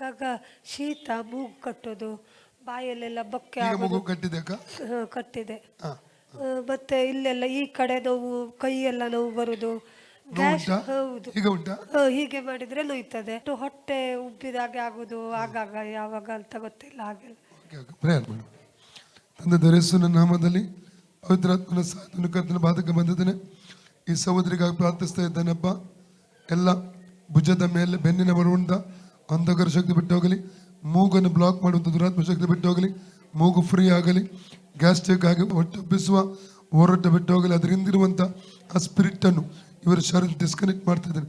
ಆಗಾಗ ಶೀತ, ಮೂಗು ಕಟ್ಟೋದು, ಬಾಯಲ್ಲೆಲ್ಲ ಬೊಕ್ಕೆ ಈಗ ಆಗೋದು. ಮಗು ಕಟ್ಟಿದೆ ಅಕ್ಕ? ಕಟ್ಟಿದೆ. ಹಾ. ಮತ್ತೆ ಇಲ್ಲೆಲ್ಲ ಈ ಕಡೆ ನೋವು, ಕೈಯೆಲ್ಲ ನೋವು ಬರುದು, ಗ್ಯಾಸ್. ಉಂಟಾ? ಹೌದು. ಈಗ ಉಂಟಾ? ಹೀಗೆ ಮಾಡಿದ್ರೆ ನೋಯ್ತದೆ. ಹೊಟ್ಟೆ ಉಬ್ಬಿದಾಗೆ ಆಗುದು ಆಗಾಗ, ಯಾವಾಗ ಅಂತ ಗೊತ್ತಿಲ್ಲ ಹಾಗೆಲ್ಲ. ಪ್ರೇಯರ್ ಮಾಡು. ತಂದೆ ದೊರೆಸುನ ನಾಮದಲ್ಲಿ ಪವಿತ್ರಾತ್ಮನ ಸಾಧನ ಕರ್ತನ ಬಾಧಕ ಬಂದಿದ್ದೇನೆ. ಈ ಸಹೋದರಿಗಾಗಿ ಪ್ರಾರ್ಥಿಸ್ತಾ ಇದ್ದೇನಪ್ಪ. ಎಲ್ಲ ಭುಜದ ಮೇಲೆ ಬೆನ್ನಿನ ಬರುವಂಥ ಅಂಧಕಾರ ಶಕ್ತಿ ಬಿಟ್ಟು ಹೋಗಲಿ. ಮೂಗನ್ನು ಬ್ಲಾಕ್ ಮಾಡುವಂಥ ದುರಾತ್ಮ ಶಕ್ತಿ ಬಿಟ್ಟು ಹೋಗಲಿ. ಮೂಗು ಫ್ರೀ ಆಗಲಿ. ಗ್ಯಾಸ್ಟ್ರಿಕ್ ಆಗಿ ಹೊಟ್ಟೆ ಉಬ್ಬಿಸುವ ಹೋರಾಟ ಬಿಟ್ಟು ಹೋಗಲಿ. ಅದರಿಂದಿರುವಂಥ ಆ ಸ್ಪಿರಿಟನ್ನು ಇವರ ಶರೀರ ಡಿಸ್ಕನೆಕ್ಟ್ ಮಾಡ್ತಾ ಇದ್ದಾರೆ.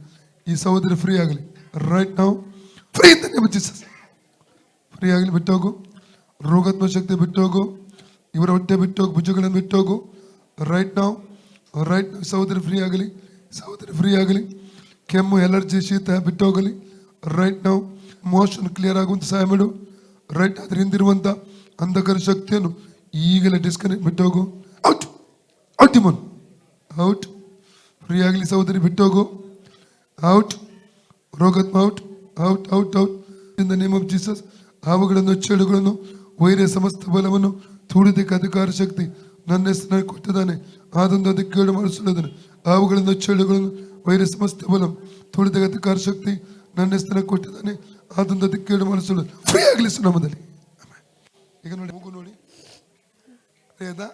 ಈ ಸಹೋದರಿ ಫ್ರೀ ಆಗಲಿ. ರೈಟ್ ನಾವು ಫ್ರೀ ಅಂತ ನೇಮ್ ಜೀಸಸ್. ಫ್ರೀ ಆಗಲಿ. ಬಿಟ್ಟು ಹೋಗು. ರೋಗಾತ್ಮ ಶಕ್ತಿ ಬಿಟ್ಟು ಹೋಗು. ಇವರ ಹೊಟ್ಟೆ ಬಿಟ್ಟು ಹೋಗು. ಭುಜಗಳನ್ನು ಬಿಟ್ಟು ಹೋಗು. ರೈಟ್ ನಾವು ರೈಟ್. ಸಹೋದರಿ ಫ್ರೀ ಆಗಲಿ. ಸಹೋದರಿ ಫ್ರೀ ಆಗಲಿ. ಕೆಮ್ಮು, ಎಲರ್ಜಿ, ಶೀತ ಬಿಟ್ಟು ಹೋಗಲಿ. ರೈಟ್ ನಾವು ಮೋಷನ್ ಕ್ಲಿಯರ್ ಆಗುವಂತ ಸಹಾಯ ಮಾಡು. ರೈಟ್. ಅದ್ರ ಹಿಂದಿರುವಂಥ ಅಂಧಕಾರ ಶಕ್ತಿಯನ್ನು ಈಗಲೇ ಡಿಸ್ಕನೆಕ್ಟ್ ಬಿಟ್ಟು ಹೋಗು. Out out demon out. Free ಆಗಲಿ. ಸಹೋದರಿ ಬಿಟ್ಟು ಹೋಗು. ಔಟ್. ರೋಗಾತ್ಮ out out out out in the name of Jesus. ಹಾವುಗಳನ್ನು, ಚೆಳುಗಳನ್ನು, ವೈರ್ಯ ಸಮಸ್ತ ಬಲವನ್ನು ತುಳಿದಕ್ಕೆ ಅಧಿಕಾರ ಶಕ್ತಿ ನನ್ನ ಹೆಸರಿನಲ್ಲಿ ಕೊಟ್ಟಿದ್ದಾನೆ. ಆದೊಂದು ಅದಕ್ಕೆ ಕೇಳು ಮಾಡಿಸುವುದನ್ನು. ಹಾವುಗಳನ್ನು, ಚೆಳುಗಳನ್ನು, ವೈರ್ಯ ಸಮಸ್ತ ಬಲ ತುಳಿದಕ್ಕೆ ಅಧಿಕಾರ ಶಕ್ತಿ ನನ್ನ ಹೆಸರಿನಲ್ಲಿ ಕೊಟ್ಟಿದ್ದಾನೆ. ಆದೊಂದು ಅದಕ್ಕೆ ಕೇಳು ಮಾಡಿಸುವುದು. ಫ್ರೀ ಆಗಲಿ ಸುನಾಮದಲ್ಲಿ. ಈಗ ನೋಡಿ, ಮೂಗು ನೋಡಿ. ಫ್ರೀ ಆಯ್ತಾ?